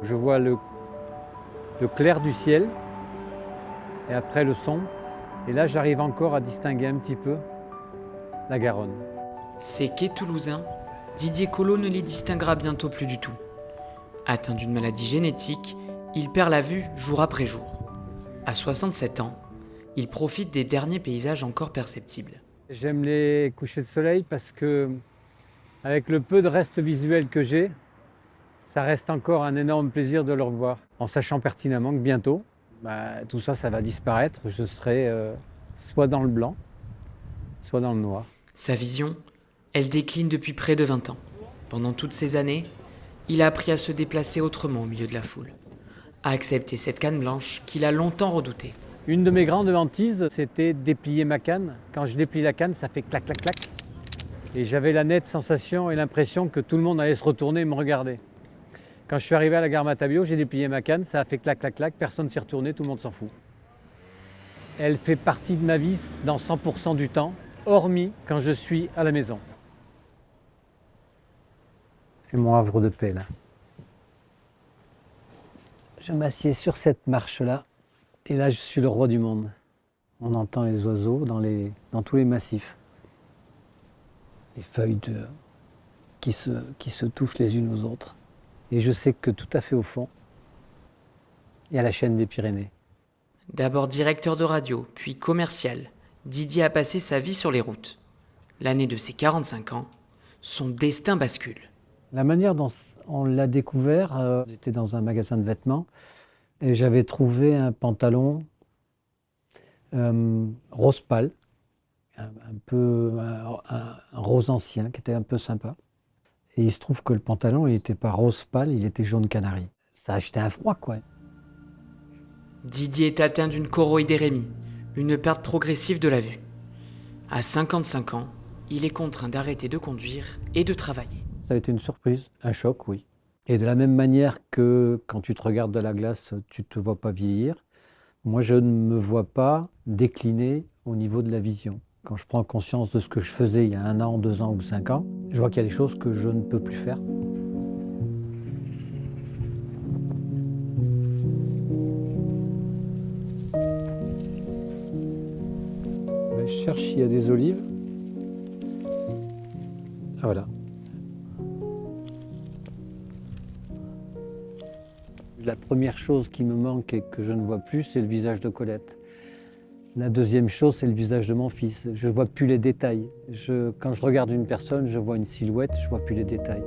Je vois le clair du ciel et après le sombre. Et là, j'arrive encore à distinguer un petit peu la Garonne. Ces quais toulousains, Didier Collot ne les distinguera bientôt plus du tout. Atteint d'une maladie génétique, il perd la vue jour après jour. À 67 ans, il profite des derniers paysages encore perceptibles. J'aime les couchers de soleil parce que, avec le peu de reste visuel que j'ai, ça reste encore un énorme plaisir de le revoir. En sachant pertinemment que bientôt, tout ça, ça va disparaître. Je serai soit dans le blanc, soit dans le noir. Sa vision, elle décline depuis près de 20 ans. Pendant toutes ces années, il a appris à se déplacer autrement au milieu de la foule, à accepter cette canne blanche qu'il a longtemps redoutée. Une de mes grandes hantises, c'était déplier ma canne. Quand je déplie la canne, ça fait clac, clac, clac. Et j'avais la nette sensation et l'impression que tout le monde allait se retourner et me regarder. Quand je suis arrivé à la gare Matabio, j'ai déplié ma canne, ça a fait clac, clac, clac, personne ne s'est retourné, tout le monde s'en fout. Elle fait partie de ma vie dans 100% du temps, hormis quand je suis à la maison. C'est mon havre de paix, là. Je m'assieds sur cette marche-là, et là, je suis le roi du monde. On entend les oiseaux dans tous les massifs. Les feuilles qui se touchent les unes aux autres. Et je sais que tout à fait au fond, il y a la chaîne des Pyrénées. D'abord directeur de radio, puis commercial, Didier a passé sa vie sur les routes. L'année de ses 45 ans, son destin bascule. La manière dont on l'a découvert, j'étais dans un magasin de vêtements et j'avais trouvé un pantalon rose pâle, un rose ancien qui était un peu sympa. Et il se trouve que le pantalon, il n'était pas rose pâle, il était jaune canari. Ça achetait un froid, quoi. Didier est atteint d'une choroïdérémie, une perte progressive de la vue. À 55 ans, il est contraint d'arrêter de conduire et de travailler. Ça a été une surprise, un choc, oui. Et de la même manière que quand tu te regardes dans la glace, tu ne te vois pas vieillir, moi je ne me vois pas décliner au niveau de la vision. Quand je prends conscience de ce que je faisais il y a 1 an, 2 ans ou 5 ans, je vois qu'il y a des choses que je ne peux plus faire. Je cherche s'il y a des olives. Ah voilà. La première chose qui me manque et que je ne vois plus, c'est le visage de Colette. La deuxième chose, c'est le visage de mon fils. Je ne vois plus les détails. Quand je regarde une personne, je vois une silhouette, je ne vois plus les détails.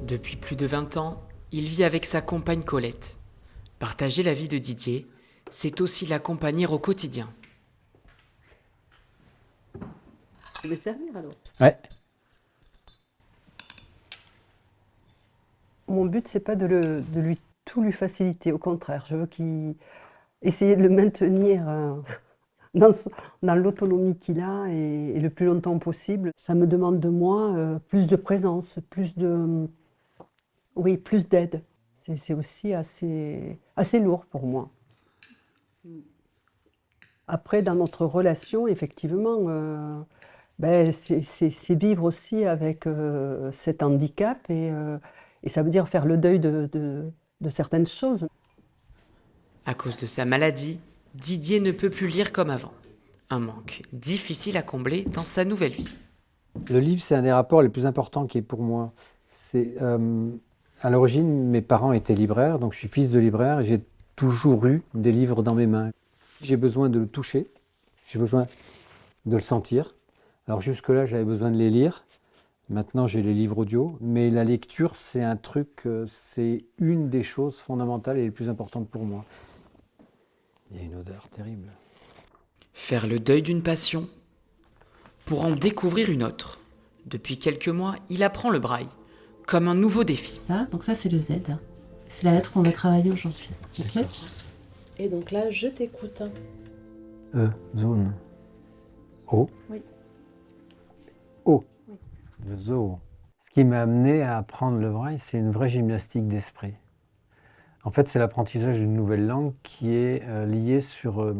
Depuis plus de 20 ans, il vit avec sa compagne Colette. Partager la vie de Didier, c'est aussi l'accompagner au quotidien. Je vais servir alors. Ouais. Mon but, c'est pas de tout lui faciliter. Au contraire, je veux essayer de le maintenir dans l'autonomie qu'il a et le plus longtemps possible. Ça me demande de moi plus de présence, plus d'aide. C'est aussi assez lourd pour moi. Après, dans notre relation, effectivement, c'est vivre aussi avec cet handicap et ça veut dire faire le deuil de certaines choses. À cause de sa maladie, Didier ne peut plus lire comme avant. Un manque difficile à combler dans sa nouvelle vie. Le livre, c'est un des rapports les plus importants qui est pour moi. À l'origine, mes parents étaient libraires, donc je suis fils de libraire et j'ai toujours eu des livres dans mes mains. J'ai besoin de le toucher, j'ai besoin de le sentir. Alors jusque-là, j'avais besoin de les lire. Maintenant, j'ai les livres audio. Mais la lecture, c'est c'est une des choses fondamentales et les plus importantes pour moi. Il y a une odeur terrible. Faire le deuil d'une passion pour en découvrir une autre. Depuis quelques mois, il apprend le braille, comme un nouveau défi. Donc ça c'est le Z. C'est la lettre qu'on va travailler aujourd'hui. Okay. Et donc là, je t'écoute. Zone. O. Oui. O. Oui. Le zoo. Ce qui m'a amené à apprendre le braille, c'est une vraie gymnastique d'esprit. En fait, c'est l'apprentissage d'une nouvelle langue qui est liée sur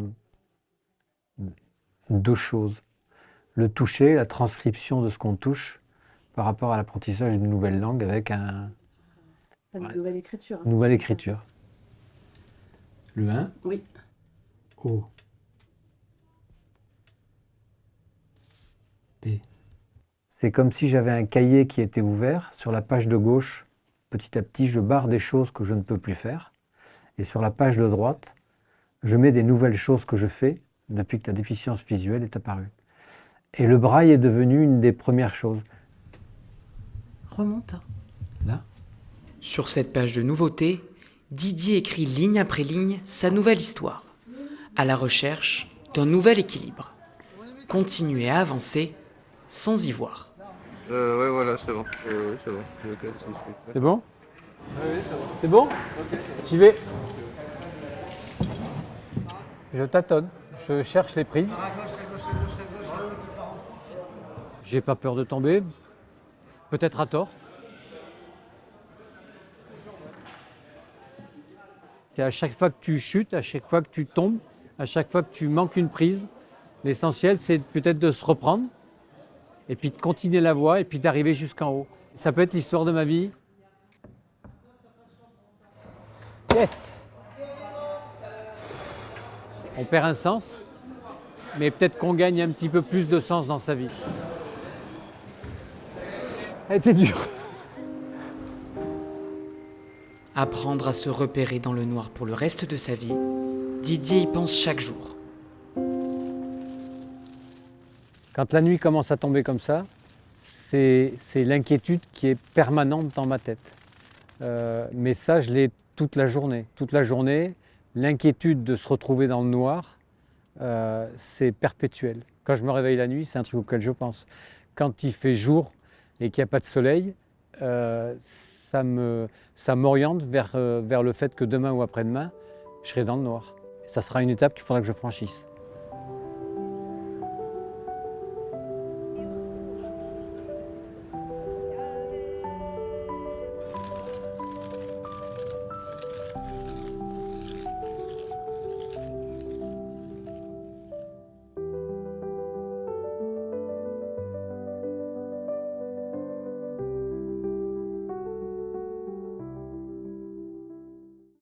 2 choses. le toucher, la transcription de ce qu'on touche par rapport à l'apprentissage d'une nouvelle langue avec Pas de nouvelle écriture. une nouvelle écriture. Le 1, Oui. O, P. C'est comme si j'avais un cahier qui était ouvert. Sur la page de gauche, petit à petit, je barre des choses que je ne peux plus faire. Et sur la page de droite, je mets des nouvelles choses que je fais depuis que la déficience visuelle est apparue. Et le braille est devenu une des premières choses. Remonte. Là, Sur cette page de nouveautés, Didier écrit ligne après ligne sa nouvelle histoire, à la recherche d'un nouvel équilibre. Continuer à avancer sans y voir. Ouais, voilà, c'est bon. C'est bon. Le 4, 6, 8. c'est bon? C'est bon? J'y vais. Je tâtonne, je cherche les prises. J'ai pas peur de tomber, peut-être à tort. C'est à chaque fois que tu chutes, à chaque fois que tu tombes, à chaque fois que tu manques une prise, l'essentiel c'est peut-être de se reprendre et puis de continuer la voie et puis d'arriver jusqu'en haut. Ça peut être l'histoire de ma vie. Yes! On perd un sens, mais peut-être qu'on gagne un petit peu plus de sens dans sa vie. Elle était dure. Apprendre à se repérer dans le noir pour le reste de sa vie, Didier y pense chaque jour. Quand la nuit commence à tomber comme ça, c'est l'inquiétude qui est permanente dans ma tête. Mais ça, je l'ai toute la journée. Toute la journée, l'inquiétude de se retrouver dans le noir, c'est perpétuel. Quand je me réveille la nuit, c'est un truc auquel je pense. Quand il fait jour et qu'il n'y a pas de soleil, ça m'oriente vers le fait que demain ou après-demain, je serai dans le noir. Ça sera une étape qu'il faudra que je franchisse.